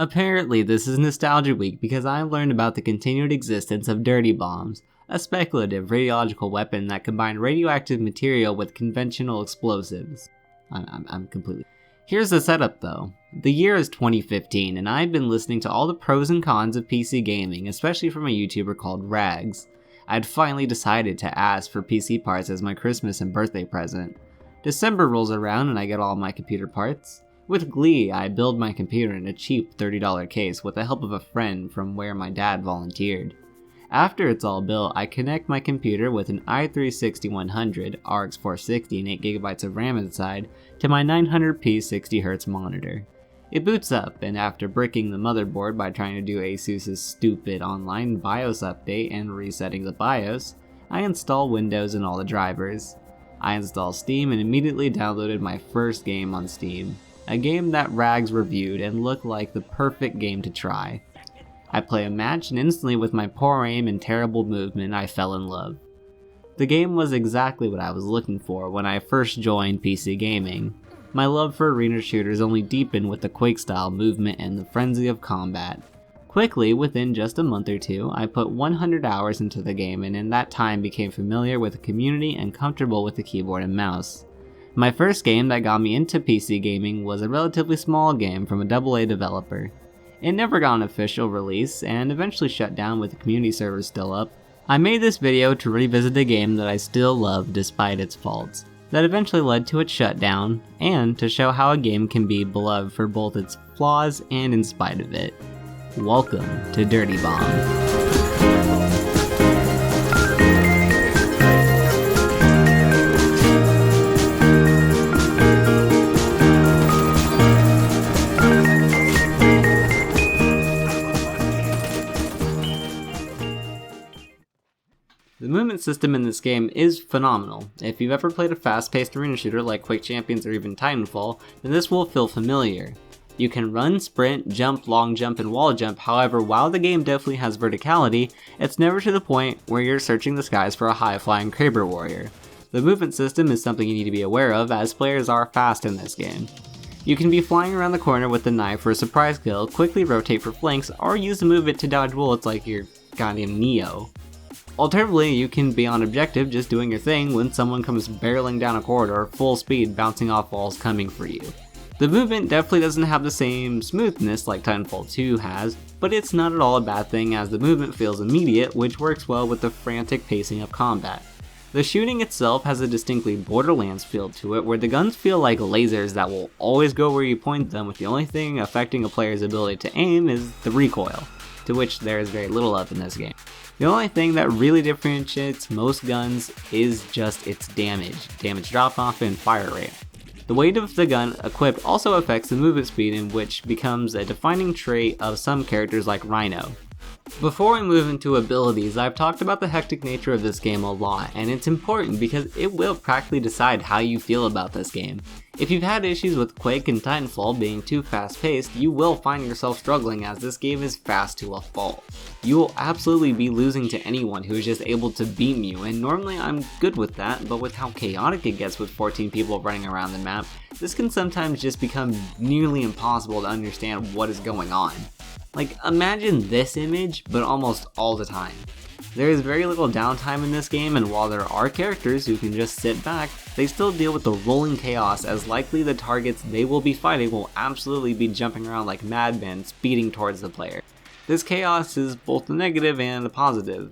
Apparently, this is Nostalgia Week because I learned about the continued existence of dirty bombs, a speculative radiological weapon that combined radioactive material with conventional explosives. I'm completely... Here's the setup though. The year is 2015 and I've been listening to all the pros and cons of PC gaming, especially from a YouTuber called Rags. I'd finally decided to ask for PC parts as my Christmas and birthday present. December rolls around and I get all my computer parts. With glee, I build my computer in a cheap $30 case with the help of a friend from where my dad volunteered. After it's all built, I connect my computer with an i3-6100 RX 460 and 8GB of RAM inside to my 900p 60Hz monitor. It boots up, and after bricking the motherboard by trying to do ASUS's stupid online BIOS update and resetting the BIOS, I install Windows and all the drivers. I installed Steam and immediately downloaded my first game on Steam. A game that Rags reviewed and looked like the perfect game to try. I play a match and instantly with my poor aim and terrible movement I fell in love. The game was exactly what I was looking for when I first joined PC gaming. My love for arena shooters only deepened with the Quake style movement and the frenzy of combat. Quickly, within just a month or two, I put 100 hours into the game and in that time became familiar with the community and comfortable with the keyboard and mouse. My first game that got me into PC gaming was a relatively small game from a AA developer. It never got an official release and eventually shut down with the community servers still up. I made this video to revisit a game that I still love despite its faults, that eventually led to its shutdown, and to show how a game can be beloved for both its flaws and in spite of it. Welcome to Dirty Bomb. The movement system in this game is phenomenal. If you've ever played a fast-paced arena shooter like Quake Champions or even Titanfall, then this will feel familiar. You can run, sprint, jump, long jump, and wall jump, however while the game definitely has verticality, it's never to the point where you're searching the skies for a high-flying Kraber warrior. The movement system is something you need to be aware of as players are fast in this game. You can be flying around the corner with the knife for a surprise kill, quickly rotate for flanks, or use the movement to dodge bullets like you're goddamn Neo. Alternatively, you can be on objective just doing your thing when someone comes barreling down a corridor full speed bouncing off walls coming for you. The movement definitely doesn't have the same smoothness like Titanfall 2 has, but it's not at all a bad thing as the movement feels immediate, which works well with the frantic pacing of combat. The shooting itself has a distinctly Borderlands feel to it where the guns feel like lasers that will always go where you point them, with the only thing affecting a player's ability to aim is the recoil, to which there is very little of in this game. The only thing that really differentiates most guns is just its damage drop off, and fire rate. The weight of the gun equipped also affects the movement speed, in which becomes a defining trait of some characters like Rhino. Before we move into abilities, I've talked about the hectic nature of this game a lot, and it's important because it will practically decide how you feel about this game. If you've had issues with Quake and Titanfall being too fast-paced, you will find yourself struggling as this game is fast to a fault. You will absolutely be losing to anyone who is just able to beam you, and normally I'm good with that, but with how chaotic it gets with 14 people running around the map, this can sometimes just become nearly impossible to understand what is going on. Like, imagine this image, but almost all the time. There is very little downtime in this game, and while there are characters who can just sit back, they still deal with the rolling chaos as likely the targets they will be fighting will absolutely be jumping around like madmen speeding towards the player. This chaos is both a negative and a positive.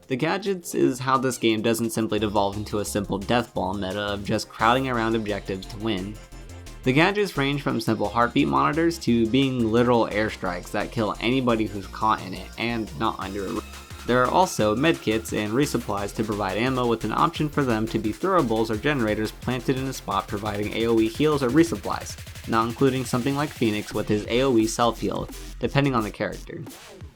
The gadgets is how this game doesn't simply devolve into a simple deathball meta of just crowding around objectives to win. The gadgets range from simple heartbeat monitors to being literal airstrikes that kill anybody who's caught in it and not under a roof. There are also medkits and resupplies to provide ammo, with an option for them to be throwables or generators planted in a spot providing AoE heals or resupplies, not including something like Phoenix with his AoE self-heal, depending on the character.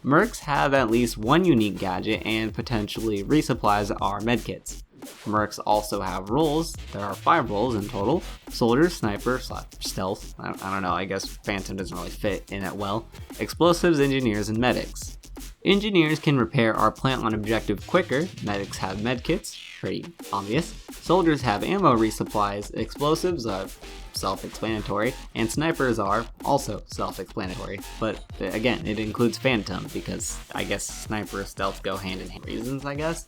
Mercs have at least one unique gadget, and potentially resupplies are medkits. Mercs also have roles. There are 5 roles in total: soldier, sniper, stealth, I don't know, I guess phantom doesn't really fit in it well, explosives, engineers, and medics. Engineers can repair or plant on objective quicker, medics have medkits, pretty obvious, soldiers have ammo resupplies, explosives self-explanatory, and snipers are also self-explanatory. But again, it includes Phantom, because I guess sniper stealth go hand in hand reasons, I guess.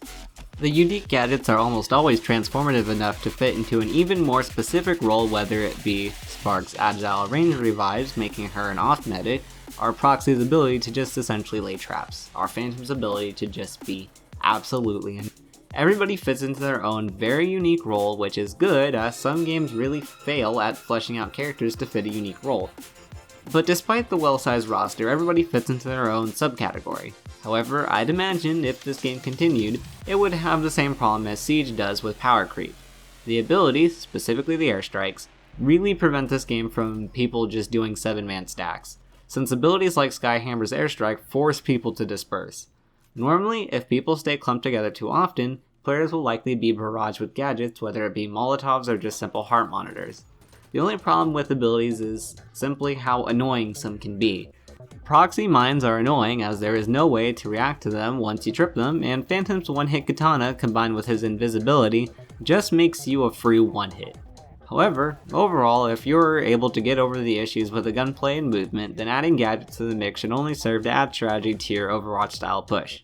The unique gadgets are almost always transformative enough to fit into an even more specific role, whether it be Spark's agile range revives, making her an off medic, or Proxy's ability to just essentially lay traps, or Phantom's ability to just be absolutely. Everybody fits into their own very unique role, which is good, as some games really fail at fleshing out characters to fit a unique role. But despite the well-sized roster, everybody fits into their own subcategory. However, I'd imagine if this game continued, it would have the same problem as Siege does with power creep. The abilities, specifically the airstrikes, really prevent this game from people just doing 7-man stacks, since abilities like Skyhammer's airstrike force people to disperse. Normally, if people stay clumped together too often, players will likely be barraged with gadgets, whether it be Molotovs or just simple heart monitors. The only problem with abilities is simply how annoying some can be. Proxy mines are annoying as there is no way to react to them once you trip them, and Phantom's one-hit katana combined with his invisibility just makes you a free one-hit. However, overall, if you're able to get over the issues with the gunplay and movement, then adding gadgets to the mix should only serve to add strategy to your Overwatch style push.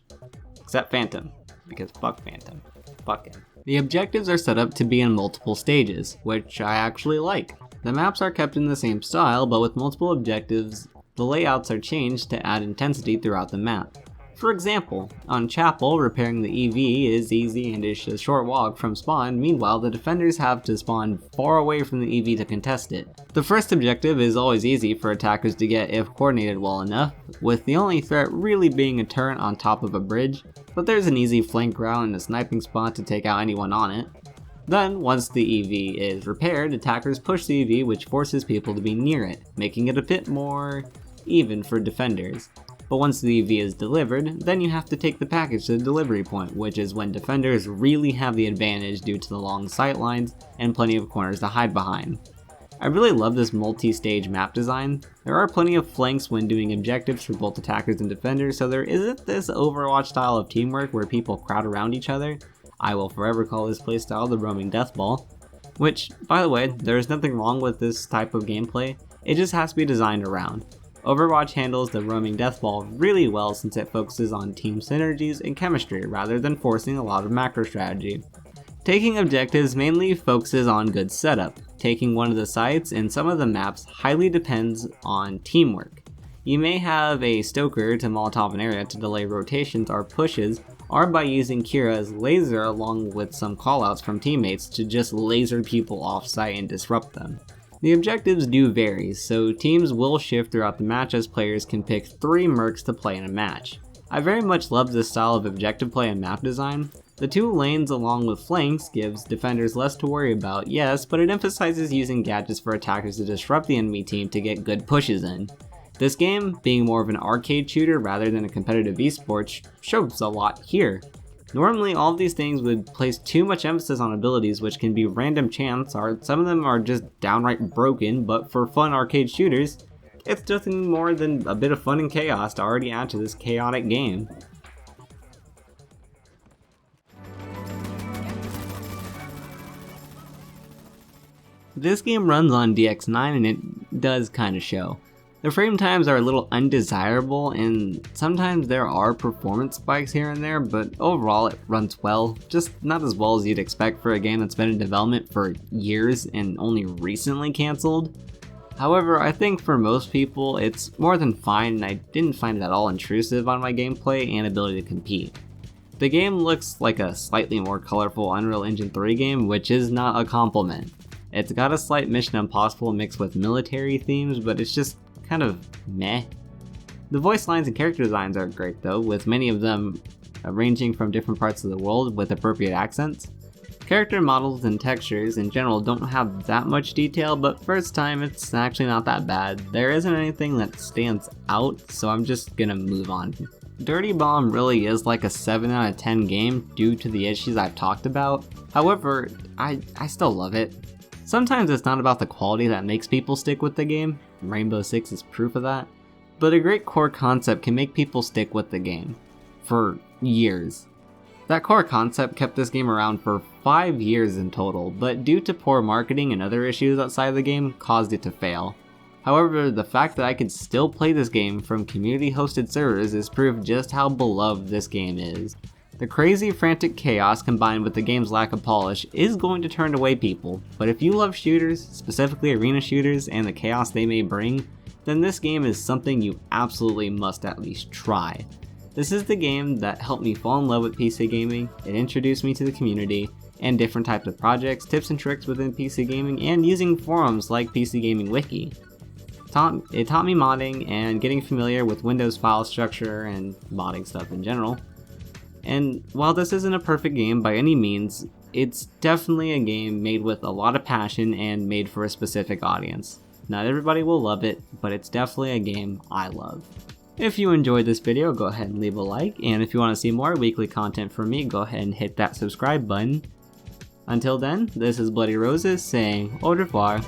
Except Phantom, because fuck Phantom. Fuck him. The objectives are set up to be in multiple stages, which I actually like. The maps are kept in the same style, but with multiple objectives, the layouts are changed to add intensity throughout the map. For example, on Chapel, repairing the EV is easy and is a short walk from spawn, meanwhile the defenders have to spawn far away from the EV to contest it. The first objective is always easy for attackers to get if coordinated well enough, with the only threat really being a turret on top of a bridge, but there's an easy flank route and a sniping spot to take out anyone on it. Then, once the EV is repaired, attackers push the EV, which forces people to be near it, making it a bit more even for defenders. But once the EV is delivered, then you have to take the package to the delivery point, which is when defenders really have the advantage due to the long sight lines and plenty of corners to hide behind. I really love this multi-stage map design. There are plenty of flanks when doing objectives for both attackers and defenders, so there isn't this Overwatch style of teamwork where people crowd around each other. I will forever call this playstyle the roaming deathball. Which, by the way, there is nothing wrong with this type of gameplay, it just has to be designed around. Overwatch handles the roaming deathball really well since it focuses on team synergies and chemistry rather than forcing a lot of macro strategy. Taking objectives mainly focuses on good setup. Taking one of the sites in some of the maps highly depends on teamwork. You may have a Stoker to Molotov an area to delay rotations or pushes, or by using Kira's laser along with some callouts from teammates to just laser people off site and disrupt them. The objectives do vary, so teams will shift throughout the match as players can pick 3 mercs to play in a match. I very much love this style of objective play and map design. The 2 lanes along with flanks gives defenders less to worry about, yes, but it emphasizes using gadgets for attackers to disrupt the enemy team to get good pushes in. This game, being more of an arcade shooter rather than a competitive esports, shows a lot here. Normally, all of these things would place too much emphasis on abilities, which can be random chance, or some of them are just downright broken, but for fun arcade shooters, it's nothing more than a bit of fun and chaos to already add to this chaotic game. This game runs on DX9 and it does kinda show. The frame times are a little undesirable and sometimes there are performance spikes here and there, but overall it runs well, just not as well as you'd expect for a game that's been in development for years and only recently cancelled. However, I think for most people it's more than fine and I didn't find it at all intrusive on my gameplay and ability to compete. The game looks like a slightly more colorful Unreal Engine 3 game, which is not a compliment. It's got a slight Mission Impossible mixed with military themes, but it's just kind of meh. The voice lines and character designs are great though, with many of them ranging from different parts of the world with appropriate accents. Character models and textures in general don't have that much detail, but first time it's actually not that bad. There isn't anything that stands out, so I'm just gonna move on. Dirty Bomb really is like a 7 out of 10 game due to the issues I've talked about. However, I still love it. Sometimes it's not about the quality that makes people stick with the game, Rainbow Six is proof of that, but a great core concept can make people stick with the game for years. That core concept kept this game around for 5 years in total, but due to poor marketing and other issues outside of the game, caused it to fail. However, the fact that I could still play this game from community-hosted servers is proof just how beloved this game is. The crazy, frantic chaos combined with the game's lack of polish is going to turn away people, but if you love shooters, specifically arena shooters, and the chaos they may bring, then this game is something you absolutely must at least try. This is the game that helped me fall in love with PC gaming, it introduced me to the community, and different types of projects, tips and tricks within PC gaming, and using forums like PC Gaming Wiki. It taught me modding and getting familiar with Windows file structure and modding stuff in general. And while this isn't a perfect game by any means, it's definitely a game made with a lot of passion and made for a specific audience. Not everybody will love it, but it's definitely a game I love. If you enjoyed this video, go ahead and leave a like, and if you want to see more weekly content from me, go ahead and hit that subscribe button. Until then, this is Bloody Roses saying au revoir.